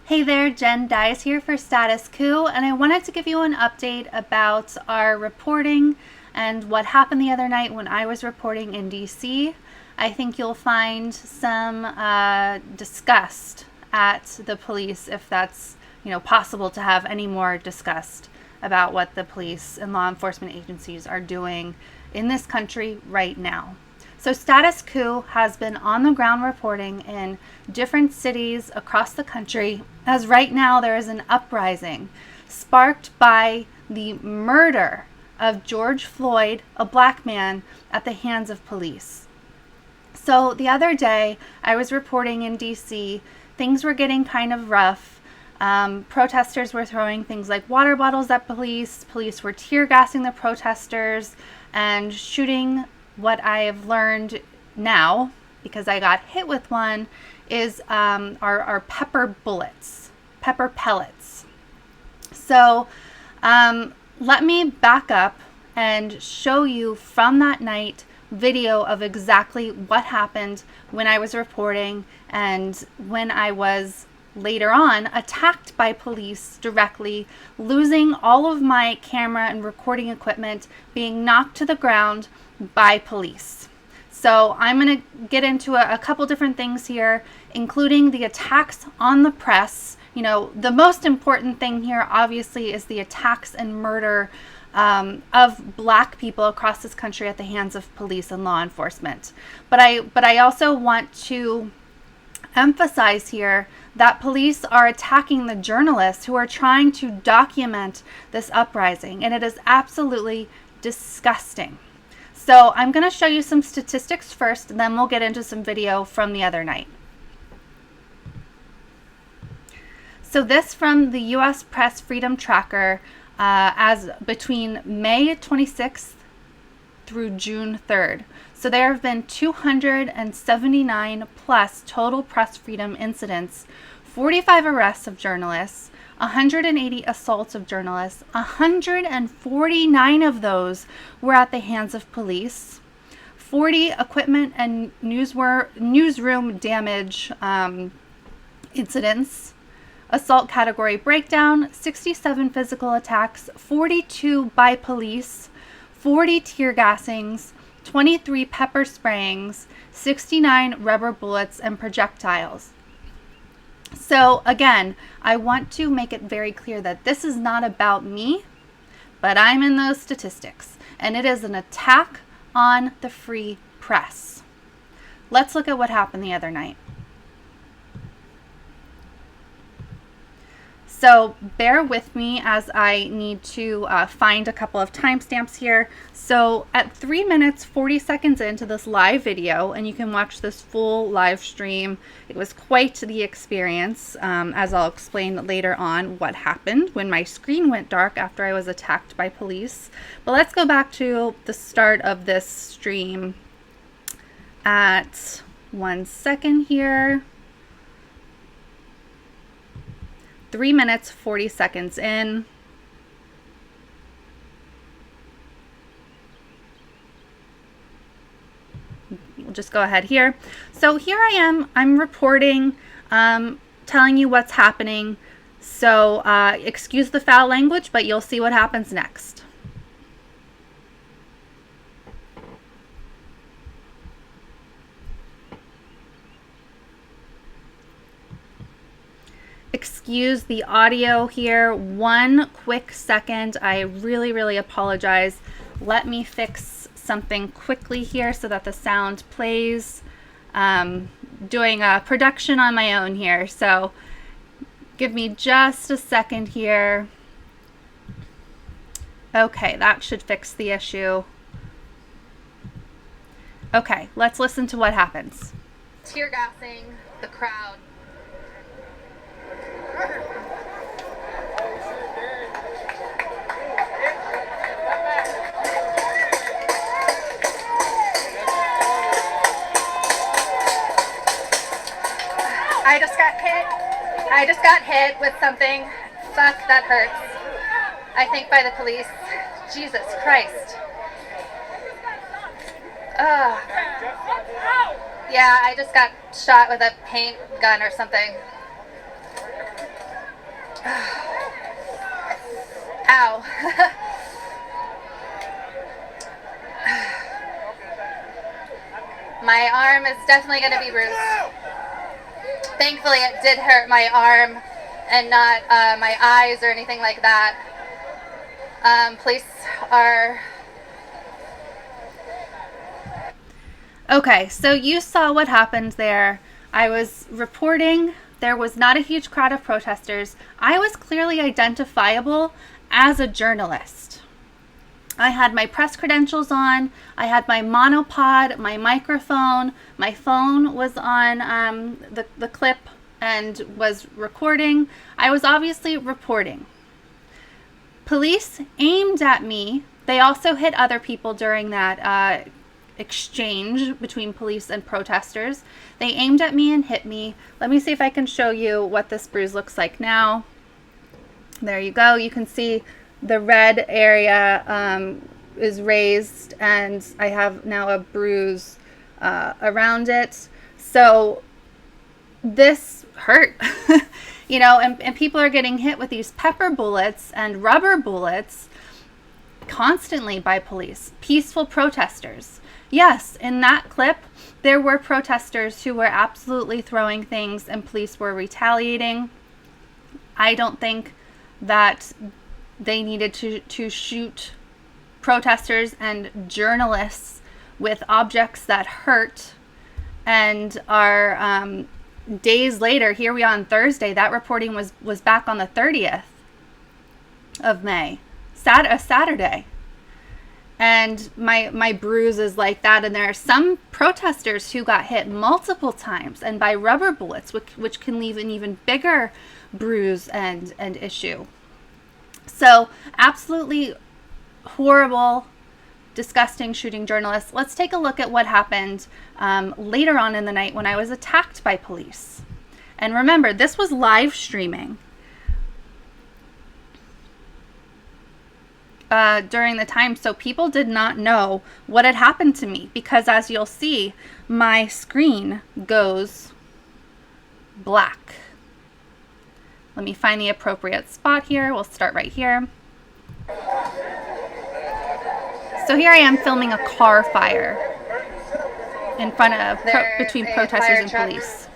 Hey there, Jenn Dize here for Status Coup, and I wanted to give you an update about our reporting and what happened the other night when I was reporting in DC. I think you'll find some disgust at the police, if that's possible to have any more disgust about what the police and law enforcement agencies are doing in this country right now. So Status Coup has been on the ground reporting in different cities across the country, as right now there is an uprising sparked by the murder of George Floyd, a black man, at the hands of police. So the other day I was reporting in DC, things were getting kind of rough. Protesters were throwing things like water bottles at police. Police were tear gassing the protesters and shooting. What I have learned now, because I got hit with one, is our pepper bullets, pepper pellets. So let me back up and show you from that night video of exactly what happened when I was reporting and when I was later on attacked by police directly, losing all of my camera and recording equipment, being knocked to the ground by police. So I'm going to get into a couple different things here, including the attacks on the press. The most important thing here obviously is the attacks and murder of black people across this country at the hands of police and law enforcement. But I also want to emphasize here that police are attacking the journalists who are trying to document this uprising, and it is absolutely disgusting. So I'm going to show you some statistics first, and then we'll get into some video from the other night. So this from the U.S. Press Freedom Tracker, as between May 26th through June 3rd. So there have been 279 plus total press freedom incidents, 45 arrests of journalists, 180 assaults of journalists. 149 of those were at the hands of police. 40 equipment and newsroom damage incidents. Assault category breakdown, 67 physical attacks, 42 by police, 40 tear gassings, 23 pepper sprayings, 69 rubber bullets and projectiles. So again, I want to make it very clear that this is not about me, but I'm in those statistics, and it is an attack on the free press. Let's look at what happened the other night. So bear with me as I need to find a couple of timestamps here. So at 3 minutes 40 seconds into this live video, and you can watch this full live stream, it was quite the experience, as I'll explain later on what happened when my screen went dark after I was attacked by police. But let's go back to the start of this stream at 1 second here. 3 minutes 40 seconds in. We'll just go ahead here. So here I am. I'm reporting, telling you what's happening. So excuse the foul language, but you'll see what happens next. Excuse the audio here. 1 quick second. I really apologize. Let me fix something quickly here so that the sound plays. Doing a production on my own here, so give me just a second here. Okay, that should fix the issue. Okay, let's listen to what happens. Tear gassing the crowd. I just got hit with something. Fuck, that hurts. I think by the police. Jesus Christ. Yeah, I just got shot with a paint gun or something. Ow. My arm is definitely going to be bruised. Thankfully, it did hurt my arm and not my eyes or anything like that. Police are... Okay, so you saw what happened there. I was reporting. There was not a huge crowd of protesters. I was clearly identifiable as a journalist. I had my press credentials on. I had my monopod, my microphone. My phone was on the clip and was recording. I was obviously reporting. Police aimed at me. They also hit other people during that exchange between police and protesters. They aimed at me and hit me. Let me see if I can show you what this bruise looks like now. There you go. You can see the red area is raised, and I have now a bruise around it. So this hurt. You know, and people are getting hit with these pepper bullets and rubber bullets constantly by police. Peaceful protesters. Yes, in that clip, there were protesters who were absolutely throwing things and police were retaliating. I don't think that they needed to shoot protesters and journalists with objects that hurt and are days later. Here we are on Thursday. That reporting was back on the 30th of May, a Saturday. And my bruise is like that. And there are some protesters who got hit multiple times and by rubber bullets, which can leave an even bigger bruise and issue. So absolutely horrible, disgusting shooting journalists. Let's take a look at what happened later on in the night when I was attacked by police. And remember, this was live streaming during the time, so people did not know what had happened to me because, as you'll see, my screen goes black. Let me find the appropriate spot here. We'll start right here. So here I am filming a car fire in front of between protesters and police.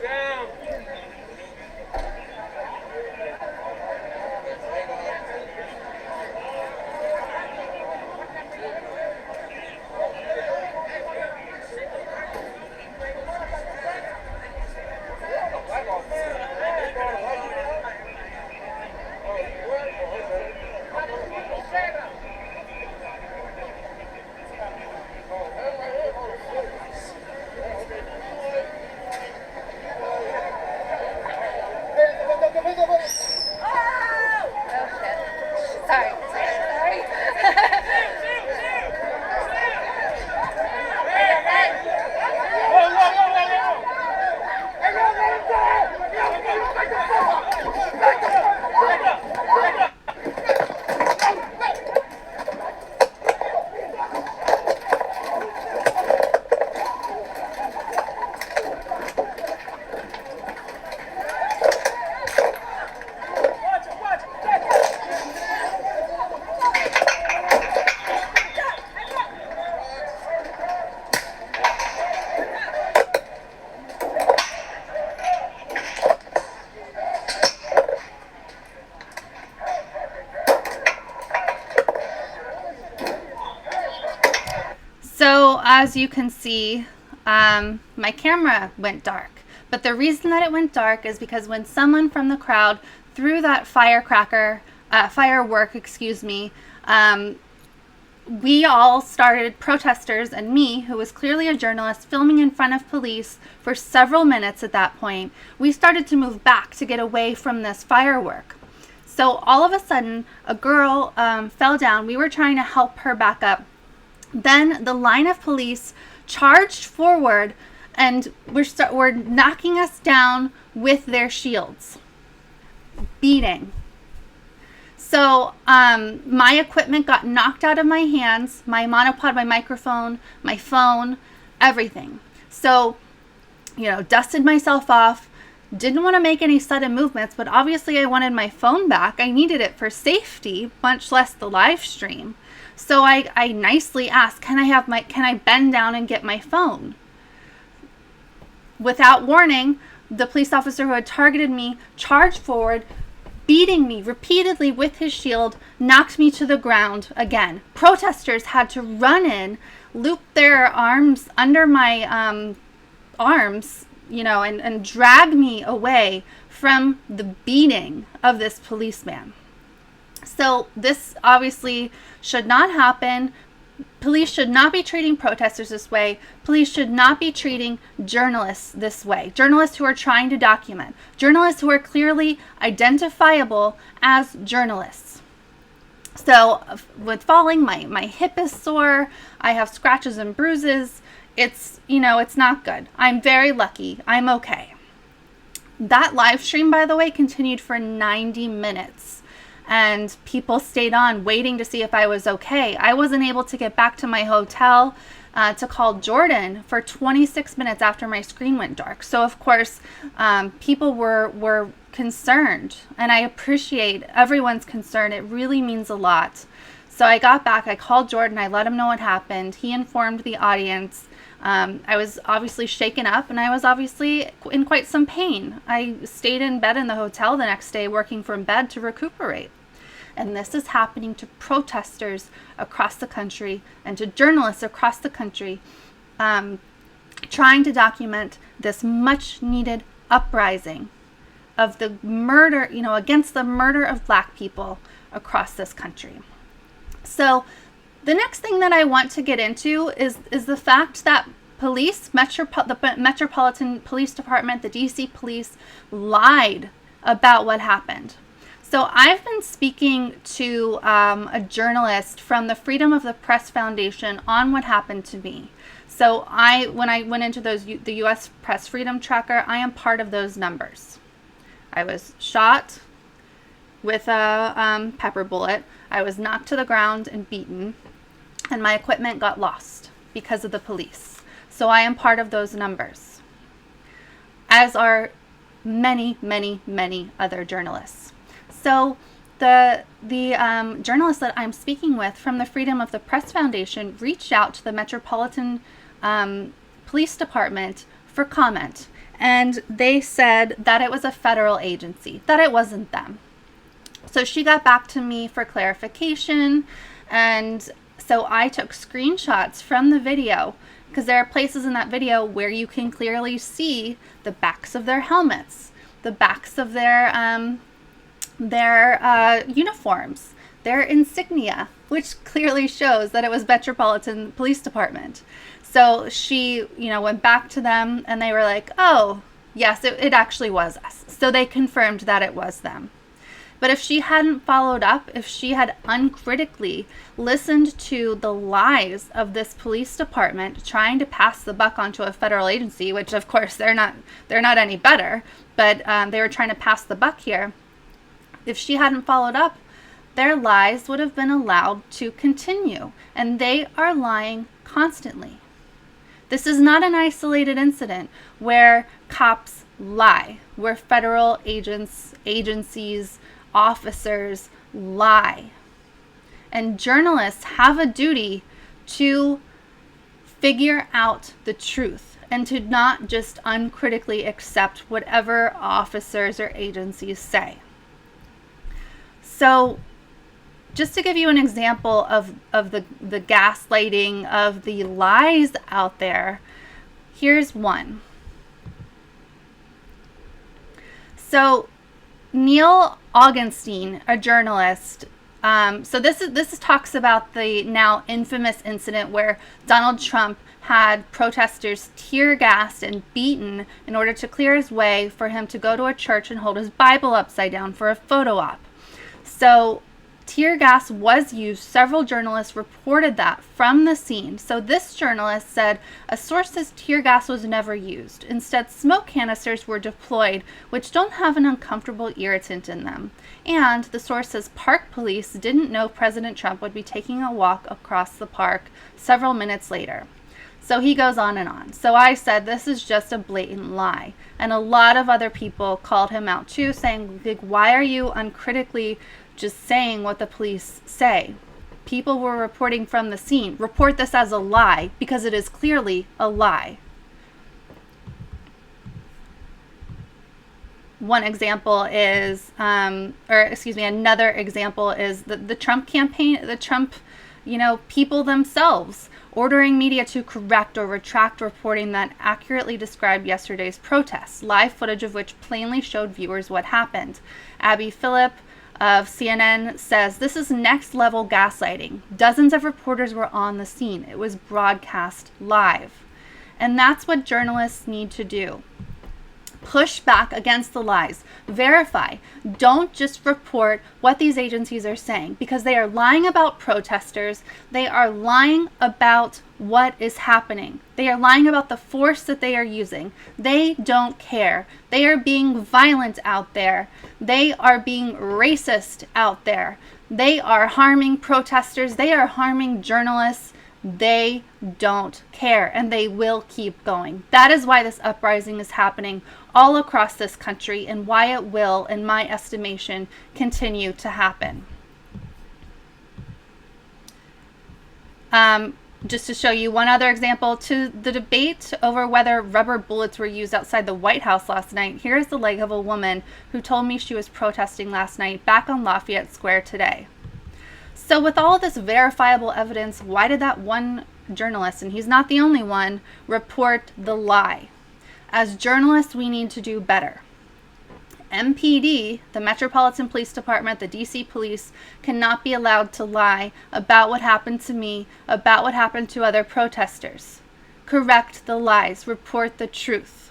So as you can see, my camera went dark. But the reason that it went dark is because when someone from the crowd threw that firework, we all started, protesters and me, who was clearly a journalist, filming in front of police for several minutes at that point. We started to move back to get away from this firework. So all of a sudden, a girl fell down. We were trying to help her back up. Then the line of police charged forward and were knocking us down with their shields, beating. So my equipment got knocked out of my hands, my monopod, my microphone, my phone, everything. So, dusted myself off, Didn't want to make any sudden movements, but obviously I wanted my phone back. I needed it for safety, much less the live stream. So I nicely asked, can I bend down and get my phone? Without warning, the police officer who had targeted me charged forward, beating me repeatedly with his shield, knocked me to the ground again. Protesters had to run in, loop their arms under my arms, and drag me away from the beating of this policeman. So this obviously should not happen. Police should not be treating protesters this way. Police should not be treating journalists this way. Journalists who are trying to document. Journalists who are clearly identifiable as journalists. So with falling, my hip is sore. I have scratches and bruises. It's not good. I'm very lucky. I'm okay. That live stream, by the way, continued for 90 minutes. And people stayed on waiting to see if I was okay. I wasn't able to get back to my hotel to call Jordan for 26 minutes after my screen went dark. So, of course, people were concerned. And I appreciate everyone's concern. It really means a lot. So I got back. I called Jordan. I let him know what happened. He informed the audience. I was obviously shaken up, and I was obviously in quite some pain. I stayed in bed in the hotel the next day, working from bed to recuperate. And this is happening to protesters across the country and to journalists across the country, trying to document this much needed uprising of the murder, against the murder of Black people across this country. So the next thing that I want to get into is the fact that the Metropolitan Police Department, the DC police, lied about what happened. So I've been speaking to a journalist from the Freedom of the Press Foundation on what happened to me. So when I went into the U.S. Press Freedom Tracker, I am part of those numbers. I was shot with a pepper bullet. I was knocked to the ground and beaten, and my equipment got lost because of the police. So I am part of those numbers, as are many, many, many other journalists. So the journalist that I'm speaking with from the Freedom of the Press Foundation reached out to the Metropolitan Police Department for comment, and they said that it was a federal agency, that it wasn't them. So she got back to me for clarification, and so I took screenshots from the video, because there are places in that video where you can clearly see the backs of their helmets, the backs of their uniforms, their insignia, which clearly shows that it was Metropolitan Police Department. So she, went back to them, and they were like, oh, yes, it actually was us. So they confirmed that it was them. But if she hadn't followed up, if she had uncritically listened to the lies of this police department trying to pass the buck onto a federal agency, which of course they're not any better, but they were trying to pass the buck here. If she hadn't followed up, their lies would have been allowed to continue, and they are lying constantly. This is not an isolated incident where cops lie, where federal agencies, officers lie. And journalists have a duty to figure out the truth and to not just uncritically accept whatever officers or agencies say. So just to give you an example of the gaslighting, of the lies out there, here's one. So Neil Augenstein, a journalist, so this talks about the now infamous incident where Donald Trump had protesters tear gassed and beaten in order to clear his way for him to go to a church and hold his Bible upside down for a photo op. So tear gas was used. Several journalists reported that from the scene. So this journalist said a source says tear gas was never used. Instead, smoke canisters were deployed, which don't have an uncomfortable irritant in them. And the source says park police didn't know President Trump would be taking a walk across the park several minutes later. So he goes on and on. So I said, this is just a blatant lie. And a lot of other people called him out too, saying, like, why are you uncritically just saying what the police say? People were reporting from the scene. Report this as a lie, because it is clearly a lie. One example is, another example is the Trump campaign, the Trump, people themselves ordering media to correct or retract reporting that accurately described yesterday's protests, live footage of which plainly showed viewers what happened. Abby Phillip of CNN says, this is next level gaslighting. Dozens of reporters were on the scene. It was broadcast live. And that's what journalists need to do. Push back against the lies. Verify. Don't just report what these agencies are saying, because they are lying about protesters. They are lying about what is happening. They are lying about the force that they are using. They don't care. They are being violent out there. They are being racist out there. They are harming protesters. They are harming journalists. They don't care, and they will keep going. That is why this uprising is happening all across this country, and why it will, in my estimation, continue to happen. Just to show you one other example to the debate over whether rubber bullets were used outside the White House last night, here's the leg of a woman who told me she was protesting last night back on Lafayette Square today. So with all this verifiable evidence, why did that one journalist, and he's not the only one, report the lie? As journalists, we need to do better. MPD, the Metropolitan Police Department, the DC Police, cannot be allowed to lie about what happened to me, about what happened to other protesters. Correct the lies. Report the truth.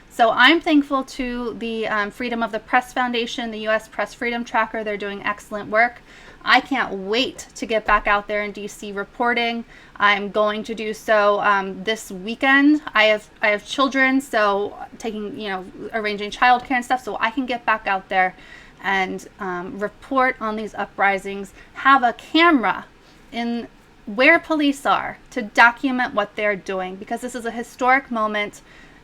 So I'm thankful to the Freedom of the Press Foundation, the U.S. Press Freedom Tracker. They're doing excellent work. I can't wait to get back out there in DC reporting. I'm going to do so this weekend. I have children, so arranging childcare and stuff, so I can get back out there and report on these uprisings. Have a camera in where police are to document what they're doing, because this is a historic moment,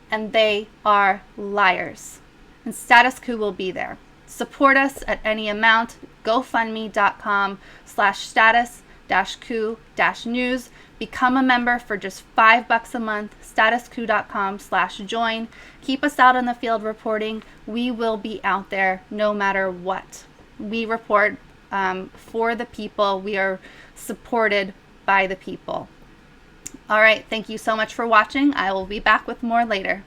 and they are liars. And Status Coup will be there. Support us at any amount. GoFundMe.com/status-coup-news. Become a member for just $5 a month. statuscoup.com/join. Keep us out in the field reporting. We will be out there no matter what. We report for the people. We are supported by the people. All right. Thank you so much for watching. I will be back with more later.